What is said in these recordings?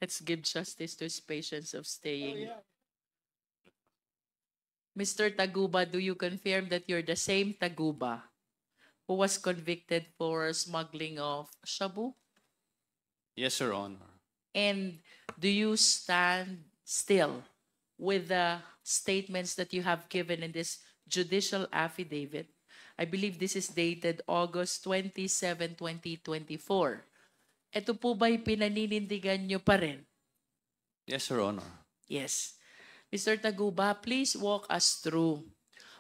Let's give justice to his patience of staying. Mr. Taguba, do you confirm that you're the same Taguba who was convicted for smuggling of shabu? Yes, Your Honor. And do you stand still with the statements that you have given in this judicial affidavit? I believe this is dated August 27, 2024. Ito po ba'y pinaninindigan nyo pa rin? Yes, Your Honor. Yes. Mr. Taguba, please walk us through.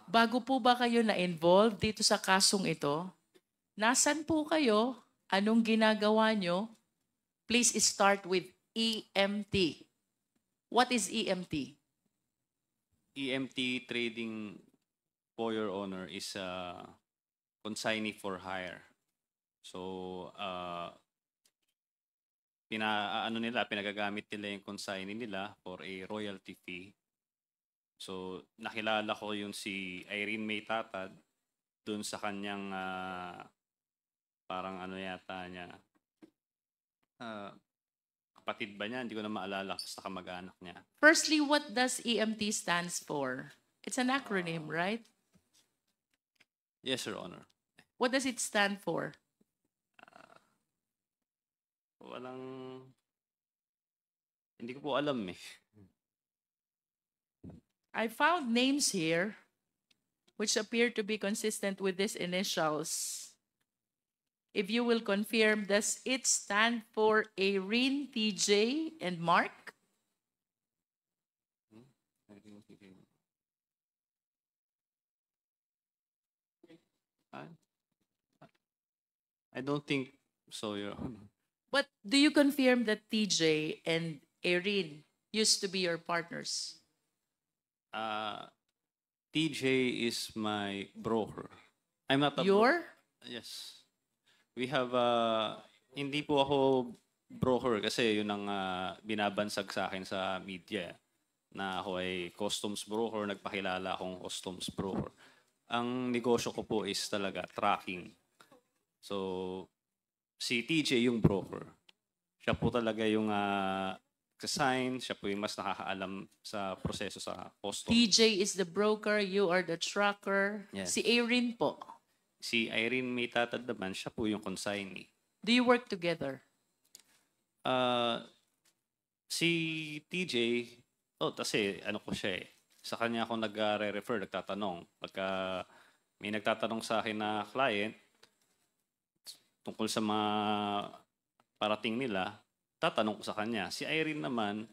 Bago po ba kayo na-involve dito sa kasong ito? Nasaan po kayo? Anong ginagawa nyo? Please start with EMT. What is EMT? EMT trading, for Your Honor, is consignee for hire. So, pinagagamit nila yung consignee nila for a royalty fee. So, nakilala ko yung si Irene May Tatad dun sa kanyang parang ano yata niya. Kapatid ba niya? Hindi ko na maalala sa kamag-anak niya. Firstly, what does EMT stands for? It's an acronym, right? Yes, Your Honor. What does it stand for? Hindi ko po alam eh. I found names here which appear to be consistent with these initials. If you will confirm, does it stand for Irene, TJ, and Mark? I don't think so, Your Honor. But do you confirm that TJ and Irene used to be your partners? TJ is my broker. I'm not a Your? Yes. We have hindi po ako broker kasi yun ang binabansag sa akin sa media na ako ay customs broker, nagpakilala akong customs broker. Ang negosyo ko po is talaga tracking. So, si TJ yung broker. Siya po talaga yung sign, siya po yung mas nakakaalam sa proseso sa customs. TJ is the broker, you are the tracker. Yes. Si Irene po. Si Irene May Tatad naman, siya po yung consignee. Do you work together? Si TJ, kasi ano ko siya eh. Sa kanya ako nag-refer, nagtatanong. Pagka may nagtatanong sa akin na client tungkol sa mga parating nila, tatanong ko sa kanya. Si Irene naman,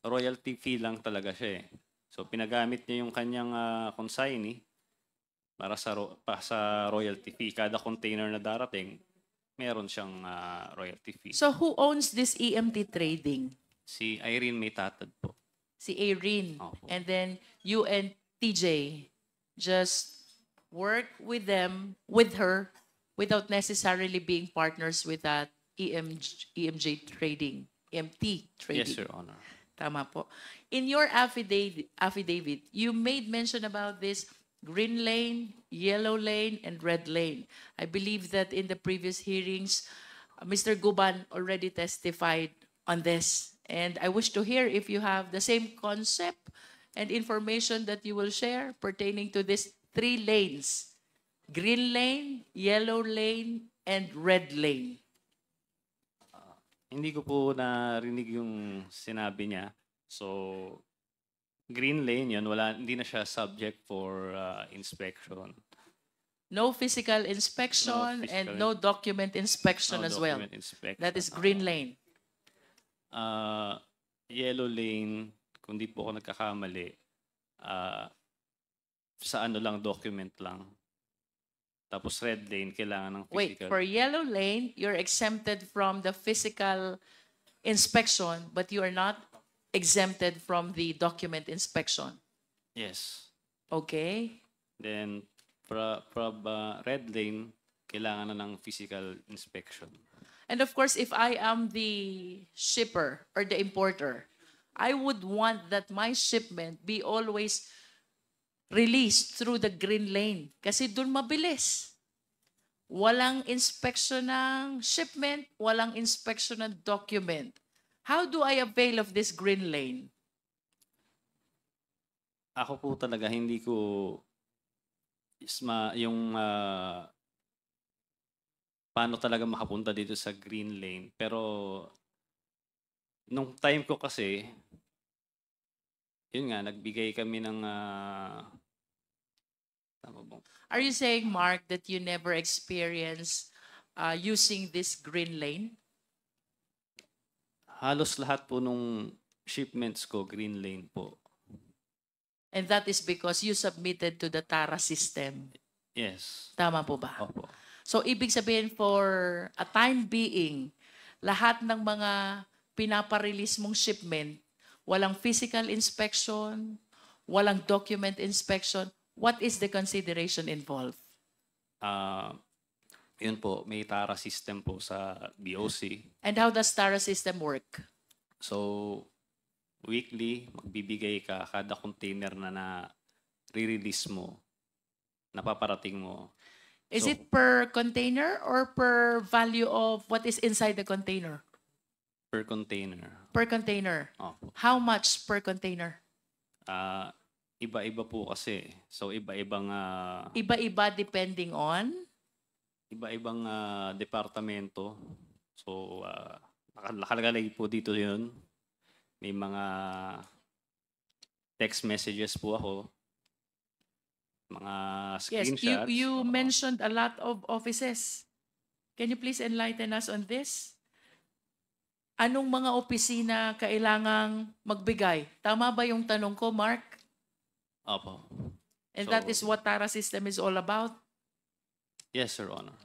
royalty fee lang talaga siya eh. So pinagamit niya yung kanyang consignee para sa royalty fee. Kada container na darating, meron siyang royalty fee. So who owns this EMT trading? Si Irene May Tatad po. Si Irene. Opo. And then you and TJ just work with her, without necessarily being partners with that EMJ trading, EMT trading. Yes, Your Honor. Tama po. In your affidavit, you made mention about this green lane, yellow lane, and red lane. I believe that in the previous hearings, Mr. Guban already testified on this. And I wish to hear if you have the same concept and information that you will share pertaining to these 3 lanes: green lane, yellow lane, and red lane. Hindi ko po narinig yung sinabi niya. So, green lane yun, hindi na siya subject for inspection. No physical inspection and no document inspection as well. Document inspection. That is green lane. Yellow lane, kung di po ako nagkakamali, sa document lang. Tapos red lane, kailangan ng Wait, physical. for yellow lane, you're exempted from the physical inspection, but you are not exempted from the document inspection. Yes. Okay? Then, red lane, kailangan na ng physical inspection. And of course, if I am the shipper or the importer, I would want that my shipment be always released through the green lane. Kasi dun mabilis. Walang inspection ng shipment, walang inspection ng document. How do I avail of this green lane? Ako po talaga hindi ko yung paano talaga makapunta dito sa green lane. Pero nung time ko kasi, yun nga, nagbigay kami ng tama ba? Are you saying, Mark, that you never experienced using this green lane? Halos lahat po nung shipments ko, green lane po. And that is because you submitted to the TARA system. Yes. Tama po ba? Opo. So, ibig sabihin for a time being, lahat ng mga pinaparelease mong shipment, walang physical inspection, walang document inspection, what is the consideration involved? Yun po, may TARA system po sa BOC. And how does TARA system work? So, weekly, magbibigay ka kada container na re-release mo, napaparating mo. Is So, it per container or per value of what is inside the container? per container. Per container. Opo. How much per container? Iba-iba po kasi. So, iba-ibang Iba-iba depending on? iba-ibang departamento. So, nakalagay po dito yun. May mga text messages po ako. Mga Yes, screenshots. you Oo. mentioned a lot of offices. Can you please enlighten us on this? Anong mga opisina kailangang magbigay? Tama ba yung tanong ko, Mark? Opo. And So- that is what TARA system is all about? Yes, Your Honor.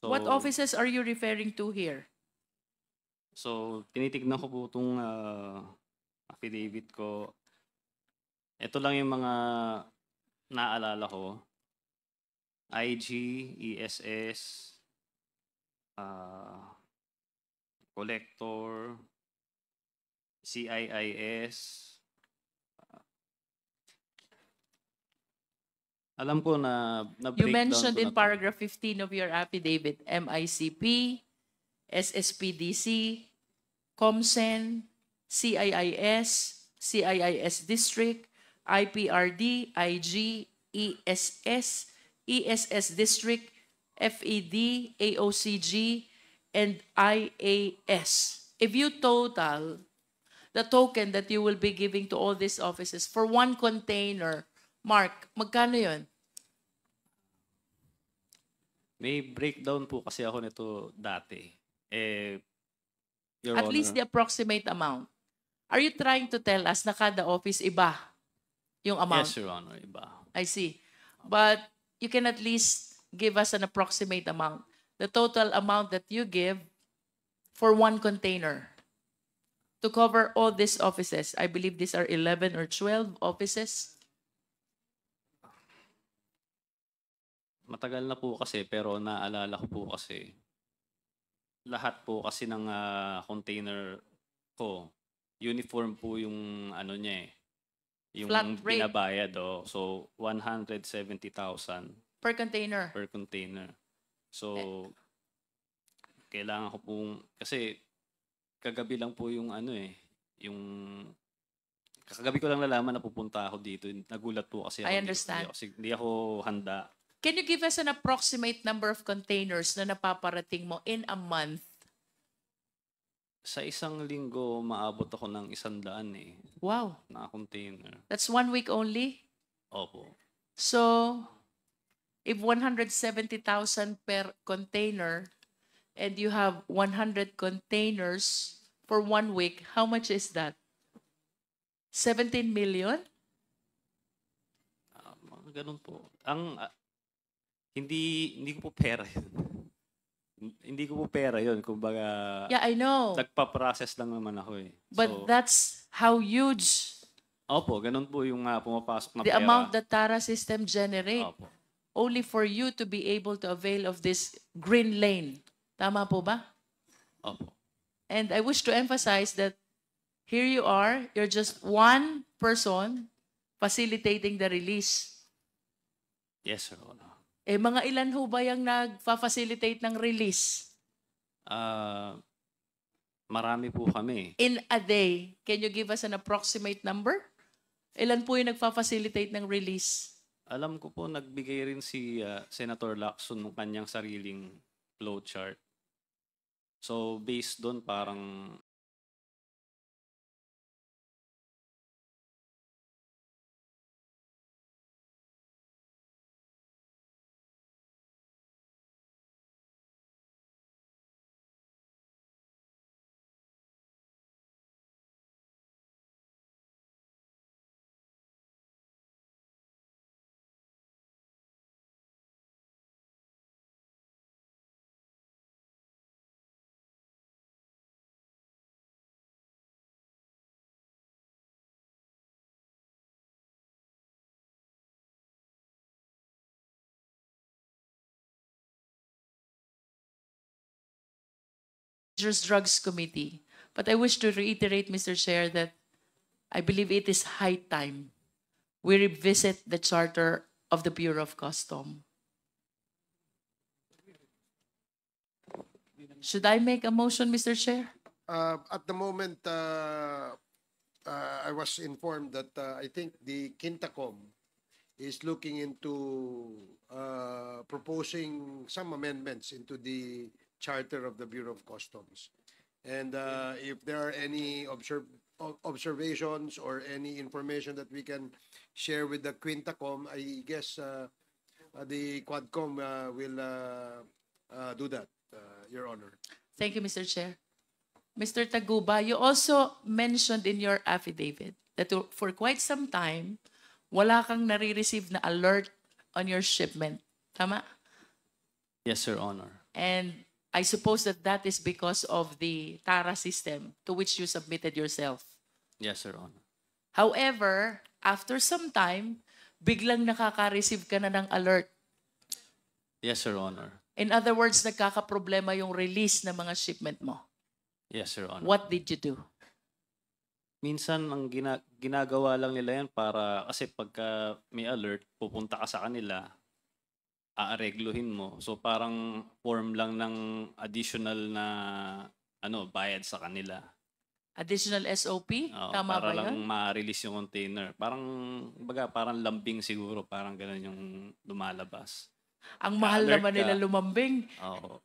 So, What offices are you referring to here? So, tinitignan ko po itong affidavit ko. Ito lang yung mga naalala ko. IG, ESS, Collector, CIIS. Alam ko na You breakdown mentioned ko in na to. paragraph 15 of your affidavit, MICP, SSPDC, COMSEN, CIIS, CIIS District, IPRD, IG, ESS, ESS District, FED, AOCG, and IAS. If you total the token that you will be giving to all these offices for one container, Mark, magkano yun? May breakdown po kasi ako nito dati. Your At Honor, least the approximate amount. Are you trying to tell us na kada office iba yung amount? yes, Your Honor, iba. I see. But you can at least give us an approximate amount. The total amount that you give for one container to cover all these offices. I believe these are 11 or 12 offices. Matagal na po kasi pero naalala ko po kasi lahat po kasi ng container ko, uniform po yung ano niya eh. Yung Flat rate. binabayad. Oh. So, 170,000 Per container. per container. So, kailangan ko pong, kasi kagabi lang po yung ano eh, yung, kagabi ko lang nalaman na pupunta ako dito. Nagulat po kasi ako. I understand. Hindi ako handa. Can you give us an approximate number of containers na napaparating mo in a month? Sa isang linggo, maabot ako ng 100 eh, Wow. na container. That's 1 week only? Opo. So, if 170,000 per container and you have 100 containers for 1 week, how much is that? 17 million? Mga ganun po. Hindi ko po pera yun. Hindi ko po pera yun. Kumbaga, Yeah, I know. nagpa-process lang naman ako eh. But So, that's how huge opo, ganun po yung pumapasok na the pera. amount that TARA system generate Opo. only for you to be able to avail of this green lane. Tama po ba? Opo. And I wish to emphasize that here you are, you're just one person facilitating the release. Yes, Sir Honor. Eh, mga ilan ho ba yung nagfa-facilitate ng release? Marami po kami. In a day, can you give us an approximate number? Ilan po yung nagfa-facilitate ng release? Alam ko po, nagbigay rin si Senator Lacson ng kanyang sariling flowchart. So, based doon, parang Drugs Committee. But I wish to reiterate, Mr. Chair, that I believe it is high time we revisit the charter of the Bureau of Custom. Should I make a motion, Mr. Chair? At the moment, I was informed that I think the Quintacom is looking into proposing some amendments into the charter of the Bureau of Customs. And if there are any observations or any information that we can share with the Quintacom, I guess the Quadcom will do that, Your Honor. Thank you, Mr. Chair. Mr. Taguba, you also mentioned in your affidavit that for quite some time, wala kang nare-receive na alert on your shipment. Tama? yes, Your Honor. And I suppose that that is because of the TARA system to which you submitted yourself. Yes, Your Honor. However, after some time, biglang nakaka-receive ka na ng alert. Yes, Your Honor. In other words, nagkakaproblema yung release ng mga shipment mo. Yes, Your Honor. What did you do? Minsan, ang ginagawa lang nila yan para, kasi pagka may alert, pupunta ka sa kanila, aaregluhin mo. So parang form lang ng additional na bayad sa kanila. Additional SOP? Oo, Tama para ba lang yun? ma-release yung container. Parang lambing siguro, parang ganun yung lumalabas. Ang mahal Ka-alert naman nila ka. lumambing. Oo.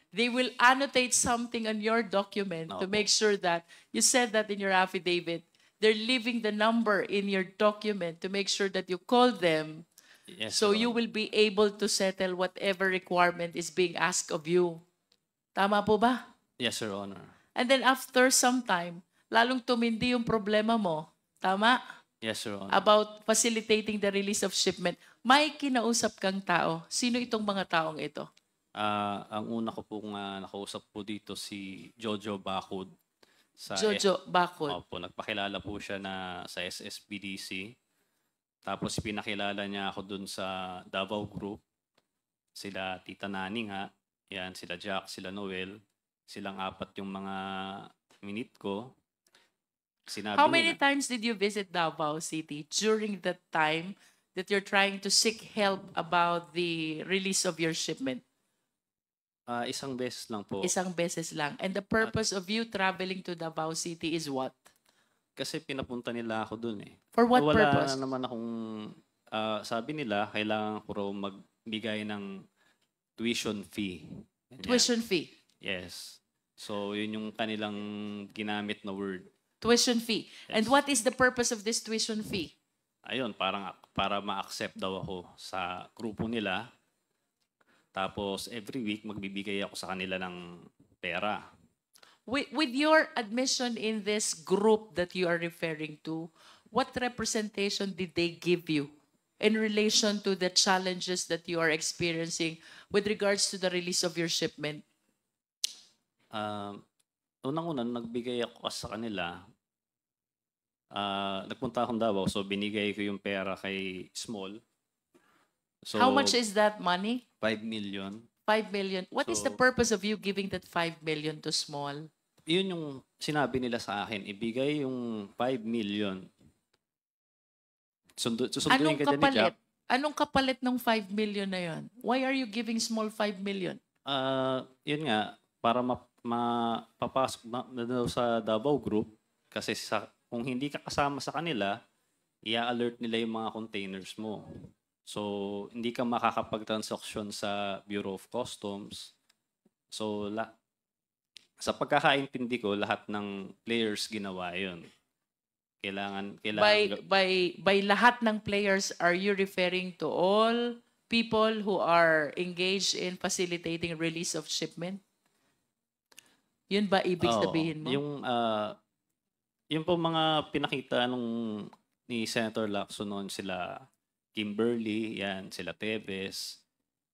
They will annotate something on your document to Opo. make sure that, you said that in your affidavit, they're leaving the number in your document to make sure that you call them Yes, so Your you Honor. will be able to settle whatever requirement is being asked of you. Tama po ba? Yes, Your Honor. And then after some time, lalong tumindi yung problema mo. Tama? Yes, Your Honor. About facilitating the release of shipment. May kinausap kang tao. Sino itong mga taong ito? Ang una ko pong nakausap po dito si Jojo Bacud. Jojo Bakod. Opo, nagpakilala po siya na sa SSBDC. Tapos pinakilala niya ako dun sa Davao Group. Sila Tita Nani nga. Yan, sila Jack, sila Noel. Silang apat yung mga minute ko. Sinabi How many nila, times did you visit Davao City during that time that you're trying to seek help about the release of your shipment? isang beses lang po. Isang beses lang. And the purpose of you traveling to Davao City is what? Kasi pinapunta nila ako dun eh. For what Wala purpose? na naman akong, sabi nila, kailangan ko raw magbigay ng tuition fee. Ganyan. Tuition fee. Yes. So, yun yung kanilang ginamit na word. Tuition fee. And Yes. what is the purpose of this tuition fee? Ayun, para ma-accept daw ako sa grupo nila. Tapos, every week, magbibigay ako sa kanila ng pera. With your admission in this group that you are referring to, what representation did they give you in relation to the challenges that you are experiencing with regards to the release of your shipment? Unang-una, nagbigay ako sa kanila. Nagpunta akong Davao, so binigay ko yung pera kay Small. So, How much is that money? 5 million. 5 million. What is the So- purpose of you giving that 5 million to Small? Yun yung sinabi nila sa akin, ibigay yung 5 million. Susunduin Anong ka dyan ni kapalit? Jack. Anong kapalit ng 5 million na yon? Why are you giving Small 5 million? Yun nga, para mapapasok na daw sa Davao Group kasi kung hindi ka kasama sa kanila, i-alert nila yung mga containers mo. So, hindi ka makakapag-transaction sa Bureau of Customs. So, sa pagkakaintindi ko, lahat ng players ginawa yun. Kailangan By lahat ng players, are you referring to all people who are engaged in facilitating release of shipment? Yun ba ibig Oo, sabihin mo? yung po mga pinakita ni Senator Lacson noon, sila Kimberly, yan, sila Tevez,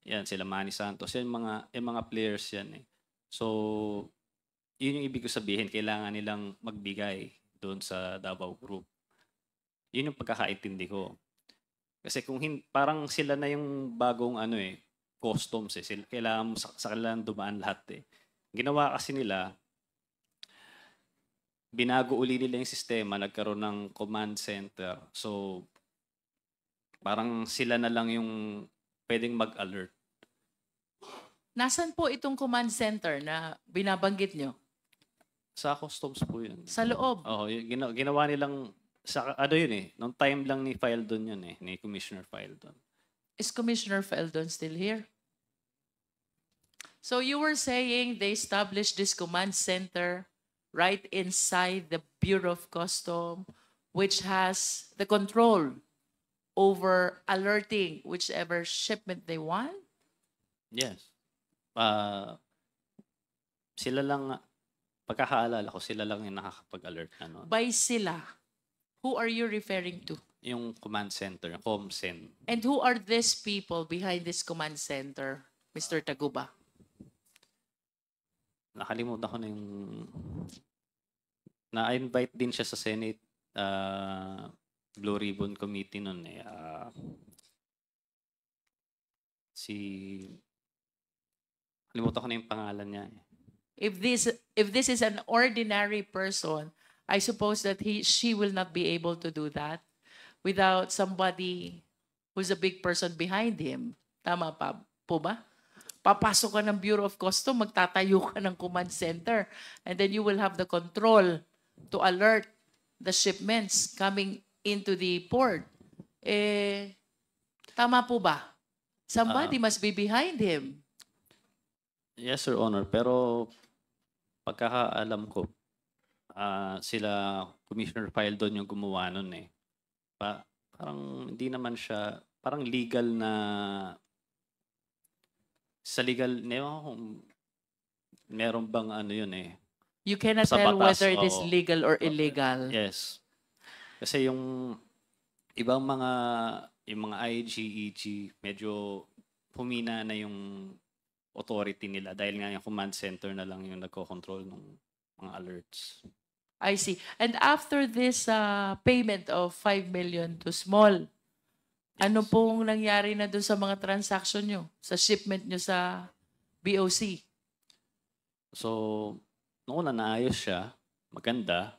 yan, sila Manny Santos, yan yung mga players yan eh. So, yun yung ibig ko sabihin, kailangan nilang magbigay doon sa Davao Group. Yun yung pagkakaintindi ko. Kasi kung parang sila na yung bagong customs eh. Kailangan mo sa kailangan dumaan lahat eh. Ginawa kasi nila, binago uli nila yung sistema, nagkaroon ng command center. So, parang sila na lang yung pwedeng mag-alert. Nasaan po itong command center na binabanggit nyo? Sa customs po yun. Sa loob. Oo, ginawa nilang, yun eh, nung time lang ni Fildon yun eh, ni Commissioner Fildon. Is Commissioner Feldon still here? So you were saying they established this command center right inside the Bureau of Customs, which has the control over alerting whichever shipment they want? Yes. Sila lang, pagkakaalala ko, sila lang yung nakakapag-alert. By sila, who are you referring to? Yung command center, ComSen. And who are these people behind this command center, Mr. Taguba? Nakalimutan ko na yung... Na-invite din siya sa Senate Blue Ribbon Committee nun eh. Nakalimutan ko na yung pangalan niya eh. If this is an ordinary person, I suppose that she will not be able to do that without somebody who's a big person behind him. Tama pa po ba? Papasok ka ng Bureau of Customs, magtatayo ka ng command center, and then you will have the control to alert the shipments coming into the port. Tama po ba? Somebody must be behind him. Yes, Your Honor. Pero pagkakaalam ko, sila Commissioner Fildon yung gumawa nun eh. Parang hindi naman siya, parang legal na, sa legal, meron bang yun eh. You cannot Sa tell batas, whether it is oo. legal or illegal. Yes. Kasi yung ibang yung mga IG, EG, medyo humina na yung authority nila dahil nga yung command center na lang yung nagko-control ng mga alerts. I see. And after this payment of 5 million to Small, ano pong nangyari na doon sa mga transaction nyo? Sa shipment nyo sa BOC? So, noon na naayos siya, maganda.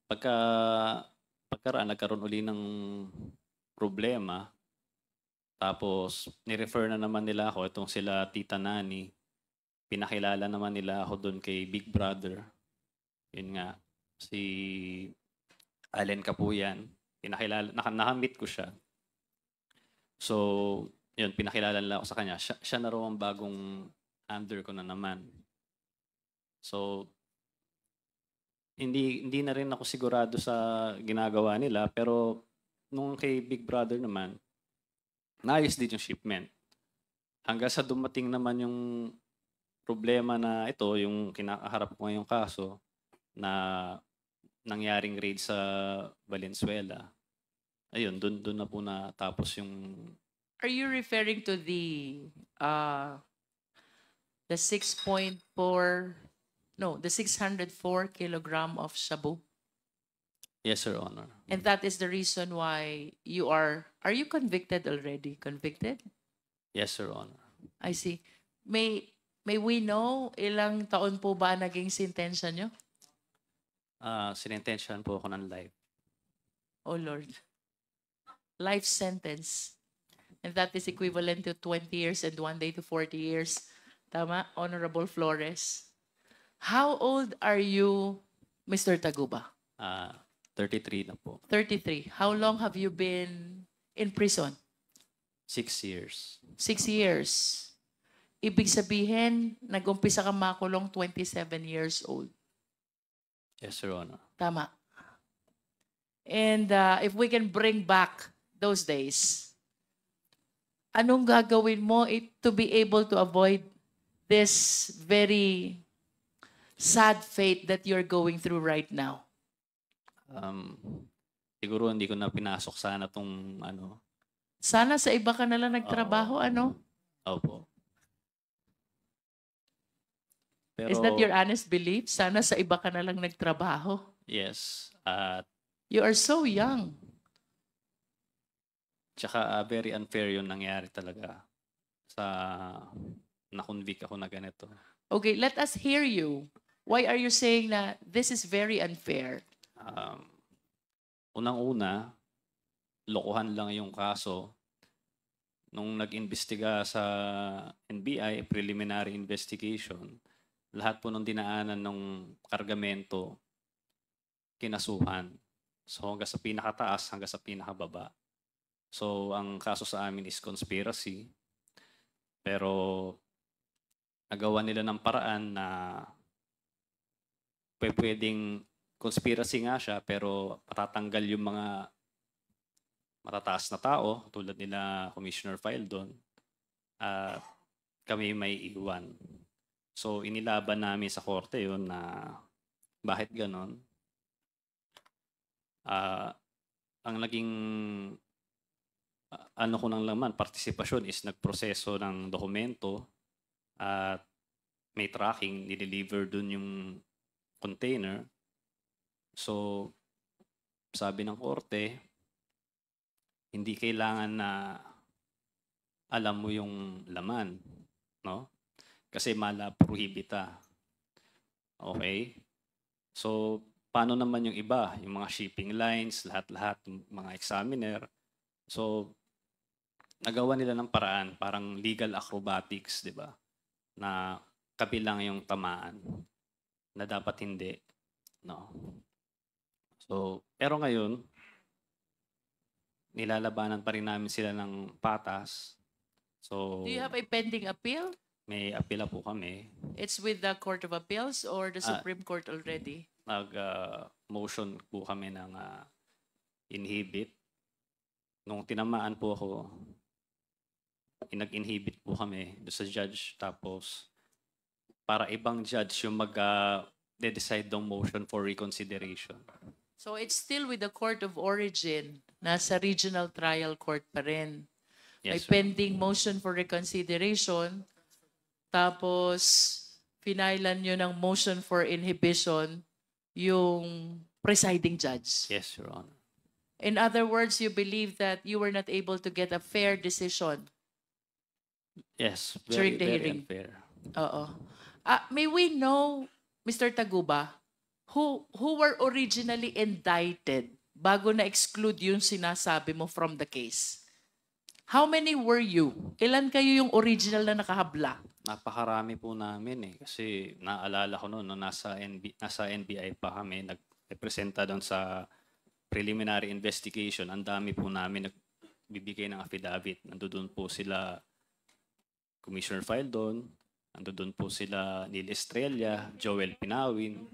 Pagkaraan, nagkaroon uli ng problema. Tapos, ni-refer na naman nila ako, itong sila Tita Nani. Pinakilala naman nila ako doon kay Big Brother. Yun nga, si Allen Kapuyan. Pinakilala, nakamit ko siya. So, yun, pinakilala nila ako sa kanya. Siya na raw ang bagong under ko na naman. So, hindi na rin ako sigurado sa ginagawa nila, pero nung kay Big Brother naman, naayos din yung shipment. Hanggang sa dumating naman yung problema na ito, yung kinakaharap ko ngayong kaso, na nangyaring raid sa Valenzuela. Ayun, doon na po natapos yung... Are you referring to the 604 kilogram of shabu? Yes, Your Honor. And that is the reason why you are you convicted already? Convicted? Yes, Your Honor. I see. May we know ilang taon po ba naging sentensya nyo? Sinintensyahan po ako ng life. Oh Lord. Life sentence. And that is equivalent to 20 years and 1 day to 40 years. Tama, Honorable Flores. How old are you, Mr. Taguba? 33 na po. 33. How long have you been in prison? 6 years. 6 years. Ibig sabihin, nag-umpisa ka makulong 27 years old. Yes, Your Honor. Tama. And if we can bring back those days, anong gagawin mo to be able to avoid this very sad fate that you're going through right now? Siguro hindi ko na pinasok sana tong ano. Sana sa iba ka na lang nagtrabaho, ano? Opo. Pero, Is that your honest belief? Sana sa iba ka na lang nagtrabaho. yes. At You are so young. tsaka very unfair yung nangyari talaga sa na-convict ako na ganito. Okay, let us hear you. Why are you saying that this is very unfair? Unang-una, lokohan lang yung kaso. Nung nag-imbestiga sa NBI, preliminary investigation, lahat po nung dinaanan ng kargamento, kinasuhan. So hanggang sa pinakataas, hanggang sa pinakababa. So ang kaso sa amin is conspiracy. Pero nagawa nila ng paraan na pwedeng conspiracy nga siya, pero patatanggal yung mga matataas na tao, tulad nila Commissioner Faildon, at kami may iwan. So inilaban namin sa korte yun na bakit ganon. Ang naging ano ko nang laman, partisipasyon is nagproseso ng dokumento at may tracking, nideliver dun yung container. So, sabi ng korte, hindi kailangan na alam mo yung laman, no? Kasi mala prohibita. Okay? So, paano naman yung iba? Yung mga shipping lines, lahat-lahat, mga examiner. So, nagawa nila ng paraan, parang legal acrobatics, di ba? Na kabilang yung tamaan na dapat hindi. No? So, pero ngayon, nilalabanan pa rin namin sila ng patas. So, Do you have a pending appeal? may apela po kami. It's with the Court of Appeals or the Supreme Court already? Nag-motion po kami ng inhibit. Nung tinamaan po ako, nag-inhibit po kami doon sa judge. Tapos, para ibang judge yung mag-decide ng motion for reconsideration. So it's still with the Court of Origin. Nasa Regional Trial Court pa rin. May Yes, sir. pending motion for reconsideration. Tapos, finailan nyo ng motion for inhibition yung presiding judge. Yes, Your Honor. In other words, you believe that you were not able to get a fair decision. Yes, During the very hearing. unfair. Oo. May we know, Mr. Taguba, who were originally indicted bago na-exclude yung sinasabi mo from the case? How many were you? Ilan kayo yung original na nakahabla? Napakarami po namin kasi naalala ko noon nasa NBI pa kami nagpresenta doon sa preliminary investigation. Ang dami po namin nagbibigay ng affidavit. Nandoon po sila Commissioner Faildon, nandoon po sila Neil Estrella, Joel Pinawin,